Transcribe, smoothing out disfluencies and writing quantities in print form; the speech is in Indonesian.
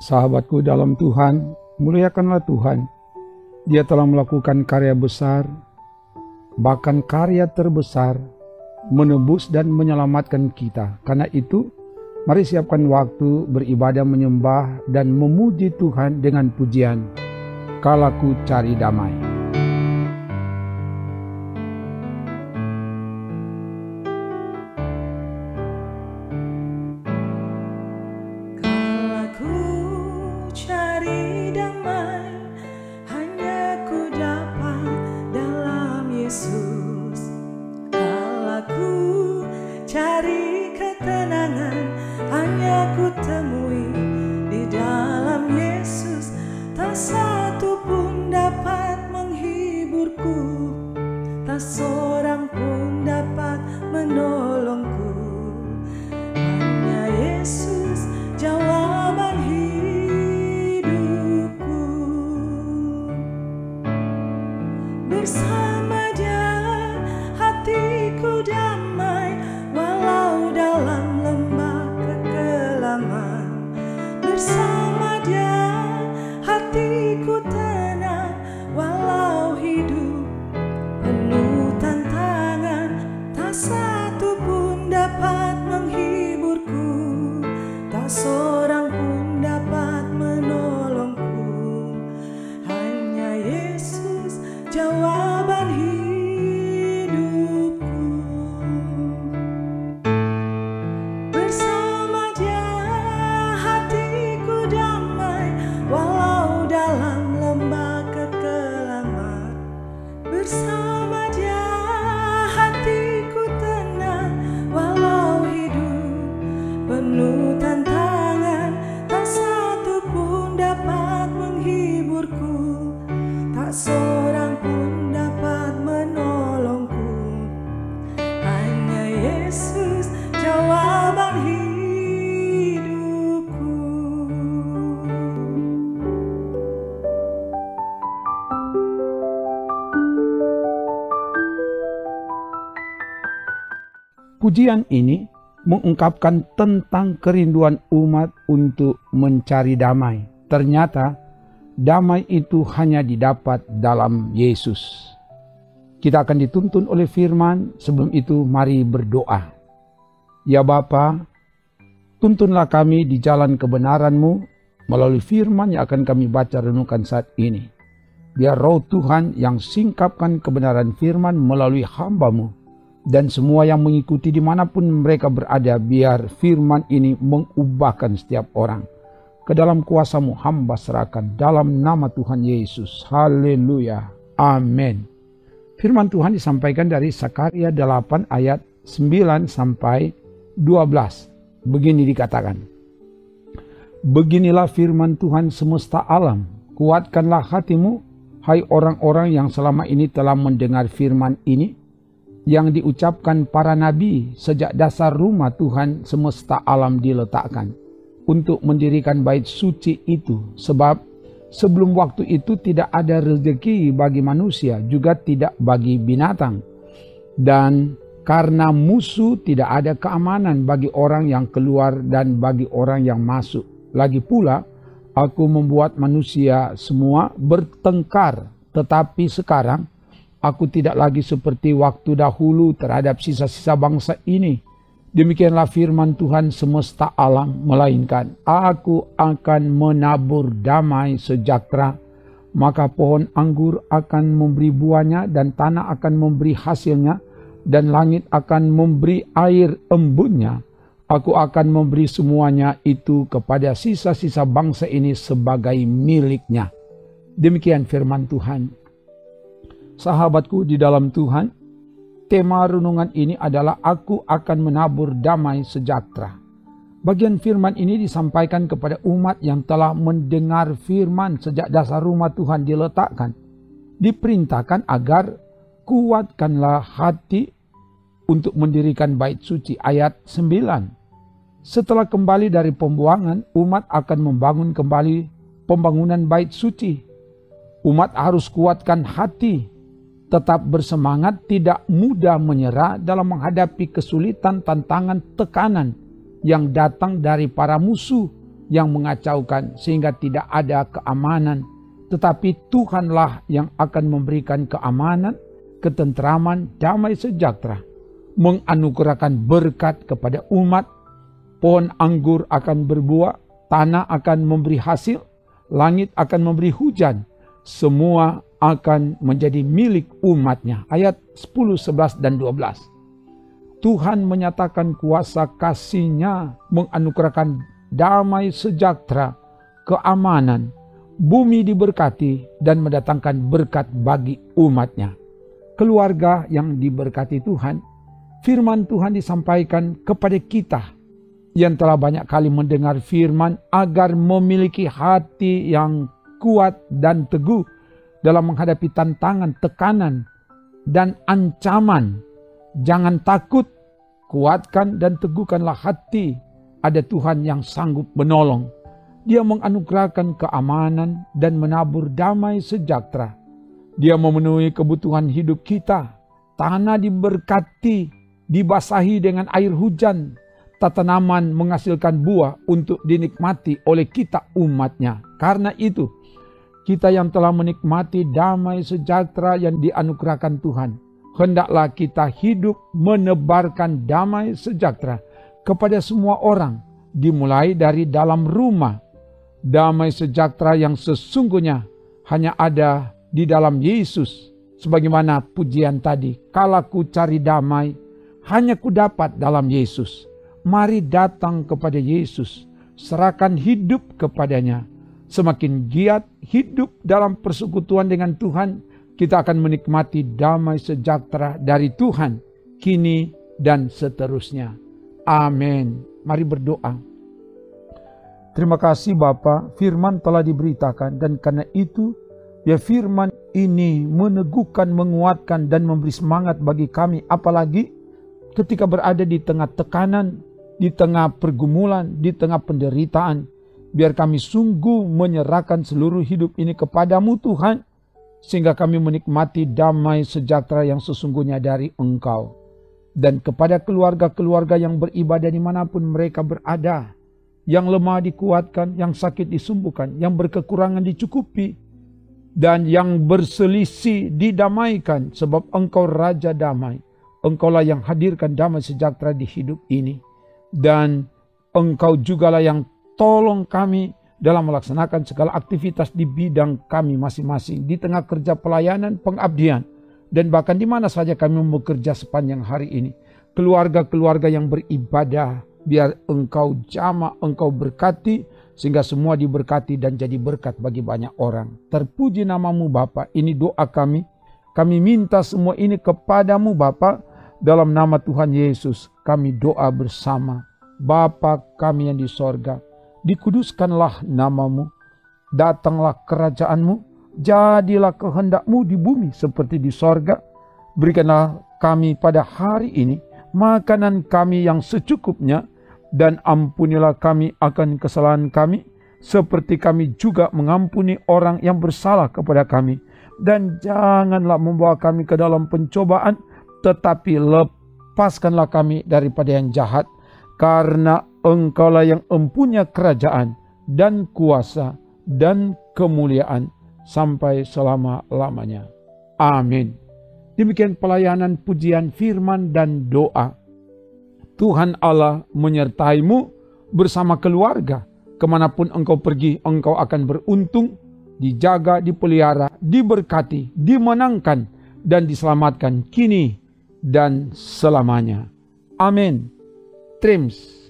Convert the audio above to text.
Sahabatku dalam Tuhan, muliakanlah Tuhan. Dia telah melakukan karya besar, bahkan karya terbesar, menebus dan menyelamatkan kita. Karena itu, mari siapkan waktu beribadah, menyembah, dan memuji Tuhan dengan pujian. Kala ku cari damai. Cari ketenangan hanya ku temui di dalam Yesus. Tak satu pun dapat menghiburku, tak seorang pun dapat menolongku. Hanya Yesus jawaban hidupku. Bersama Dia hatiku damai, walau dalam lembah kekelaman. Bersama Dia hatiku tenang, walau hidup penuh tantangan. Tak satu pun dapat menghiburku, tak seorang pun dapat menolongku. Hanya Yesus jawaban hidupku. Bersama Dia hatiku damai, walau dalam lembah kekelaman. Bersama Dia hatiku tenang, walau hidup penuh tantangan. Tak satu pun dapat menghiburku, tak seorang pun dapat menolongku. Hanya Yesus jawaban hidupku. Pujian ini mengungkapkan tentang kerinduan umat untuk mencari damai. Ternyata damai itu hanya didapat dalam Yesus. Kita akan dituntun oleh firman. Sebelum itu mari berdoa. Ya Bapa, tuntunlah kami di jalan kebenaran-Mu melalui firman yang akan kami baca renungkan saat ini. Biar Roh Tuhan yang singkapkan kebenaran firman melalui hamba-Mu, dan semua yang mengikuti dimanapun mereka berada, biar firman ini mengubahkan setiap orang. Ke dalam kuasa-Mu hamba serahkan dalam nama Tuhan Yesus. Haleluya. Amin. Firman Tuhan disampaikan dari Sakaria 8 ayat 9 sampai 12. Begini dikatakan. Beginilah firman Tuhan semesta alam. Kuatkanlah hatimu, hai orang-orang yang selama ini telah mendengar firman ini, yang diucapkan para nabi sejak dasar rumah Tuhan semesta alam diletakkan, untuk mendirikan bait suci itu. Sebab sebelum waktu itu tidak ada rezeki bagi manusia, juga tidak bagi binatang. Dan karena musuh tidak ada keamanan bagi orang yang keluar dan bagi orang yang masuk. Lagi pula aku membuat manusia semua bertengkar, tetapi sekarang aku tidak lagi seperti waktu dahulu terhadap sisa-sisa bangsa ini. Demikianlah firman Tuhan semesta alam, melainkan aku akan menabur damai sejahtera, maka pohon anggur akan memberi buahnya, dan tanah akan memberi hasilnya, dan langit akan memberi air embunnya. Aku akan memberi semuanya itu kepada sisa-sisa bangsa ini sebagai miliknya. Demikian firman Tuhan. Sahabatku di dalam Tuhan, tema renungan ini adalah aku akan menabur damai sejahtera. Bagian firman ini disampaikan kepada umat yang telah mendengar firman sejak dasar rumah Tuhan diletakkan. Diperintahkan agar kuatkanlah hati untuk mendirikan bait suci. Ayat 9. Setelah kembali dari pembuangan, umat akan membangun kembali pembangunan bait suci. Umat harus kuatkan hati, tetap bersemangat, tidak mudah menyerah dalam menghadapi kesulitan, tantangan, tekanan yang datang dari para musuh yang mengacaukan sehingga tidak ada keamanan. Tetapi Tuhanlah yang akan memberikan keamanan, ketentraman, damai sejahtera, menganugerahkan berkat kepada umat. Pohon anggur akan berbuah, tanah akan memberi hasil, langit akan memberi hujan, semua akan menjadi milik umatnya. Ayat 10, 11, dan 12. Tuhan menyatakan kuasa kasih-Nya menganugerahkan damai sejahtera, keamanan, bumi diberkati dan mendatangkan berkat bagi umat-Nya. Keluarga yang diberkati Tuhan, firman Tuhan disampaikan kepada kita yang telah banyak kali mendengar firman agar memiliki hati yang kuat dan teguh dalam menghadapi tantangan, tekanan, dan ancaman. Jangan takut, kuatkan dan teguhkanlah hati. Ada Tuhan yang sanggup menolong. Dia menganugerahkan keamanan dan menabur damai sejahtera. Dia memenuhi kebutuhan hidup kita. Tanah diberkati, dibasahi dengan air hujan. Tanaman menghasilkan buah untuk dinikmati oleh kita umat-Nya. Karena itu, kita yang telah menikmati damai sejahtera yang dianugerahkan Tuhan, hendaklah kita hidup menebarkan damai sejahtera kepada semua orang, dimulai dari dalam rumah. Damai sejahtera yang sesungguhnya hanya ada di dalam Yesus. Sebagaimana pujian tadi, "Kala ku cari damai, hanya ku dapat dalam Yesus." Mari datang kepada Yesus, serahkan hidup kepadanya. Semakin giat hidup dalam persekutuan dengan Tuhan, kita akan menikmati damai sejahtera dari Tuhan, kini dan seterusnya. Amin. Mari berdoa. Terima kasih Bapa, firman telah diberitakan dan karena itu, ya firman ini meneguhkan, menguatkan dan memberi semangat bagi kami. Apalagi ketika berada di tengah tekanan, di tengah pergumulan, di tengah penderitaan. Biar kami sungguh menyerahkan seluruh hidup ini kepadamu Tuhan, sehingga kami menikmati damai sejahtera yang sesungguhnya dari Engkau. Dan kepada keluarga-keluarga yang beribadah dimanapun mereka berada, yang lemah dikuatkan, yang sakit disembuhkan, yang berkekurangan dicukupi, dan yang berselisih didamaikan, sebab Engkau Raja Damai. Engkaulah yang hadirkan damai sejahtera di hidup ini. Dan Engkau jugalah yang tolong kami dalam melaksanakan segala aktivitas di bidang kami masing-masing, di tengah kerja pelayanan, pengabdian, dan bahkan di mana saja kami bekerja sepanjang hari ini. Keluarga-keluarga yang beribadah, biar Engkau jamah, Engkau berkati, sehingga semua diberkati dan jadi berkat bagi banyak orang. Terpuji namamu Bapa, ini doa kami. Kami minta semua ini kepadamu Bapa, dalam nama Tuhan Yesus kami doa bersama. Bapa kami yang di sorga, dikuduskanlah namamu, datanglah kerajaanmu, jadilah kehendakmu di bumi seperti di sorga. Berikanlah kami pada hari ini makanan kami yang secukupnya, dan ampunilah kami akan kesalahan kami, seperti kami juga mengampuni orang yang bersalah kepada kami. Dan janganlah membawa kami ke dalam pencobaan, tetapi lepaskanlah kami daripada yang jahat. Karena Engkaulah yang empunya kerajaan dan kuasa dan kemuliaan sampai selama-lamanya. Amin. Demikian pelayanan pujian firman dan doa. Tuhan Allah menyertaimu bersama keluarga. Kemanapun engkau pergi, engkau akan beruntung, dijaga, dipelihara, diberkati, dimenangkan, dan diselamatkan kini dan selamanya. Amin. Trims.